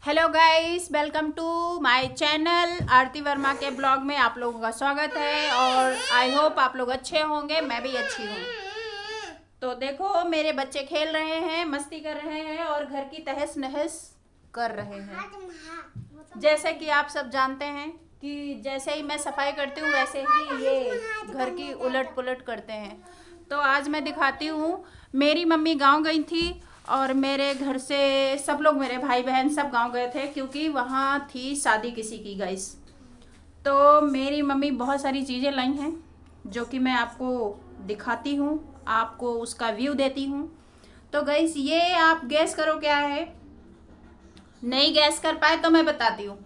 Hello guys, welcome to my channel. Aarti Verma के blog में आप लोगों का स्वागत है और आई होप आप लोग अच्छे होंगे। मैं भी अच्छी हूँ। तो देखो, मेरे बच्चे खेल रहे हैं, मस्ती कर रहे हैं और घर की तहस नहस कर रहे हैं। जैसे कि आप सब जानते हैं कि जैसे ही मैं सफाई करती हूँ वैसे ही ये घर की उलट पुलट करते हैं। तो आज मैं दिखाती हूँ। मेरी मम्मी गांव गई थी और मेरे घर से सब लोग, मेरे भाई बहन सब गांव गए थे क्योंकि वहाँ थी शादी किसी की गाइस। तो मेरी मम्मी बहुत सारी चीज़ें लाई हैं जो कि मैं आपको दिखाती हूँ, आपको उसका व्यू देती हूँ। तो गाइस, ये आप गैस करो क्या है। नहीं गैस कर पाए तो मैं बताती हूँ।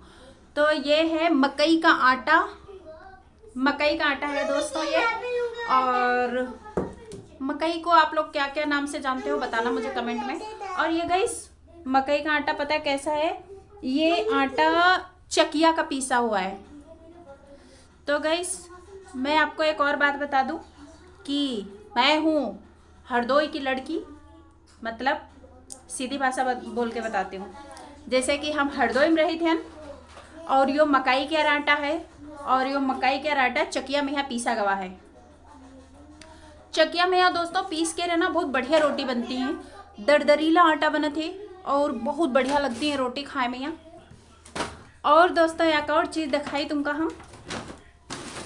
तो ये है मकई का आटा। मकई का आटा है दोस्तों ये। और मकई को आप लोग क्या क्या नाम से जानते हो बताना मुझे कमेंट में। और ये गाइस, मकई का आटा पता है कैसा है? ये आटा चकिया का पीसा हुआ है। तो गाइस, मैं आपको एक और बात बता दूं कि मैं हूँ हरदोई की लड़की। मतलब सीधी भाषा बोल के बताती हूँ। जैसे कि हम हरदोई में रही थे और यो मकई के आटा है और यो मकई के आटा चकिया में यहाँ पीसा गवा है। चकिया में यहाँ दोस्तों पीस के रहना बहुत बढ़िया रोटी बनती है। दरदरीला आटा बनत है और बहुत बढ़िया लगती है रोटी खाए में यहाँ। और दोस्तों एक और चीज़ दिखाई तुमका हम।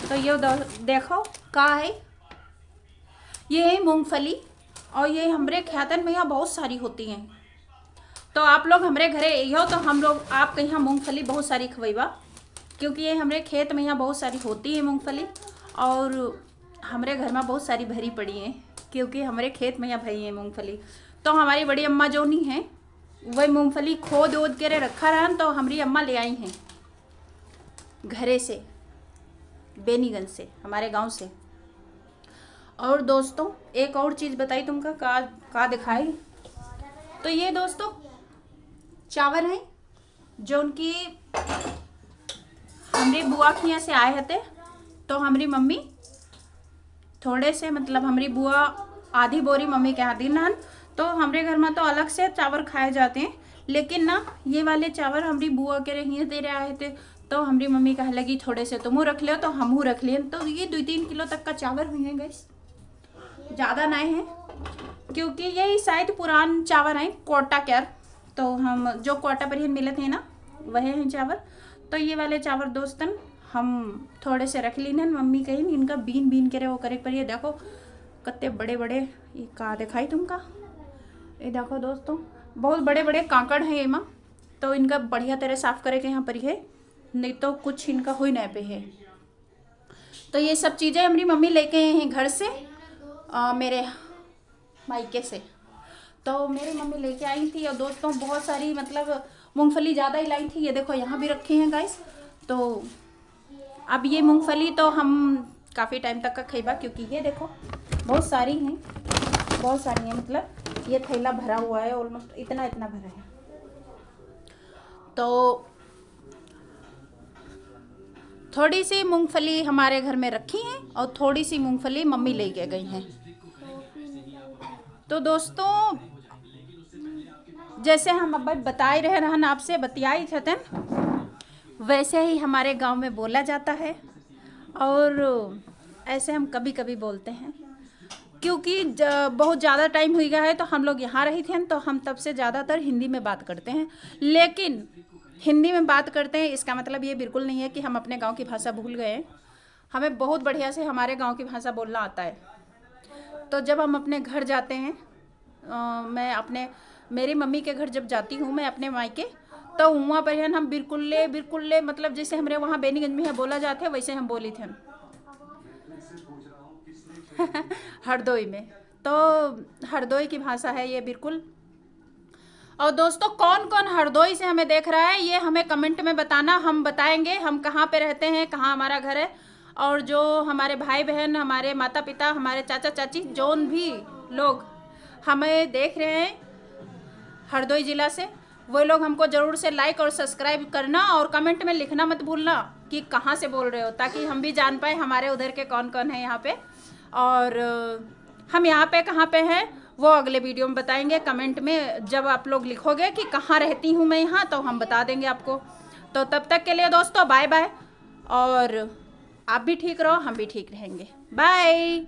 तो ये देखो का है, ये है मूंगफली और ये हमरे ख्यातन में यहाँ बहुत सारी होती हैं। तो आप लोग हमरे घरे यो तो हम लोग आपके यहाँ मूंगफली बहुत सारी खवैबा क्योंकि ये हमरे खेत में यहाँ बहुत सारी होती है मूंगफली। और हमारे घर में बहुत सारी भरी पड़ी हैं क्योंकि हमारे खेत में यहाँ भरी है मूंगफली। तो हमारी बड़ी अम्मा जो नहीं है वही मूंगफली खोद ओद के रखा रहा तो हमारी अम्मा ले आई हैं घरे से, बेनीगंज से, हमारे गांव से। और दोस्तों एक और चीज़ बताई तुमका का दिखाई। तो ये दोस्तों चावल हैं जो उनकी हमारी बुआ के यहाँ से आए थे। तो हमारी मम्मी थोड़े से, मतलब हमारी बुआ आधी बोरी मम्मी के हाथ दी ना। तो हमारे घर में तो अलग से चावल खाए जाते हैं, लेकिन ना ये वाले चावल हमारी बुआ के रही दे रहे आए थे। तो हमारी मम्मी कह लगी थोड़े से तुम रख लो तो हम रख लिए। तो ये 2-3 किलो तक का चावल हुए हैं गैस, ज़्यादा नहीं है क्योंकि ये शायद पुरान चावल है कोटा कैर। तो हम जो कोटा पर ही मिले थे ना वही हैं चावल। तो ये वाले चावल दोस्तन हम थोड़े से रख ली न। मम्मी कही इनका बीन बीन के वो करे पर ये देखो कितने बड़े बड़े, ये का दिखाई तुमका, ये देखो दोस्तों बहुत बड़े बड़े कांकड़ हैं ये माँ। तो इनका बढ़िया तरह साफ करे के यहाँ पर है, नहीं तो कुछ इनका हो नहीं पे है। तो ये सब चीज़ें हमारी मम्मी लेके आए हैं घर से, मेरे मायके से। तो मेरी मम्मी लेके आई थी और दोस्तों बहुत सारी, मतलब मूंगफली ज़्यादा ही लाई थी। ये देखो यहाँ भी रखे हैं गाइस। तो अब ये मूंगफली तो हम काफ़ी टाइम तक का खेबा क्योंकि ये देखो बहुत सारी हैं, बहुत सारी हैं। मतलब ये थैला भरा हुआ है, ऑलमोस्ट इतना इतना भरा है। तो थोड़ी सी मूंगफली हमारे घर में रखी है और थोड़ी सी मूंगफली मम्मी लेके गई हैं। तो दोस्तों जैसे हम अब बताए रहे रहन आपसे बतियाई थे वैसे ही हमारे गांव में बोला जाता है और ऐसे हम कभी कभी बोलते हैं क्योंकि बहुत ज़्यादा टाइम हो गया है। तो हम लोग यहाँ रही थे तो हम तब से ज़्यादातर हिंदी में बात करते हैं। लेकिन हिंदी में बात करते हैं इसका मतलब ये बिल्कुल नहीं है कि हम अपने गांव की भाषा भूल गए। हमें बहुत बढ़िया से हमारे गांव की भाषा बोलना आता है। तो जब हम अपने घर जाते हैं, मैं मेरी मम्मी के घर जब जाती हूँ मैं अपने मायके, तो वहाँ पर है हम बिल्कुल मतलब जैसे हमारे वहाँ बेनीगंज में है बोला जाते हैं वैसे हम बोली थे हरदोई में। तो हरदोई की भाषा है ये बिल्कुल। और दोस्तों कौन कौन हरदोई से हमें देख रहा है ये हमें कमेंट में बताना, हम बताएंगे हम कहाँ पे रहते हैं, कहाँ हमारा घर है। और जो हमारे भाई बहन, हमारे माता पिता, हमारे चाचा चाची, जौन भी लोग हमें देख रहे हैं हरदोई ज़िला से, वो लोग हमको ज़रूर से लाइक और सब्सक्राइब करना और कमेंट में लिखना मत भूलना कि कहाँ से बोल रहे हो, ताकि हम भी जान पाए हमारे उधर के कौन कौन है यहाँ पे। और हम यहाँ पे कहाँ पे हैं, वो अगले वीडियो में बताएंगे। कमेंट में जब आप लोग लिखोगे कि कहाँ रहती हूँ मैं यहाँ, तो हम बता देंगे आपको। तो तब तक के लिए दोस्तों बाय बाय, और आप भी ठीक रहो, हम भी ठीक रहेंगे। बाय।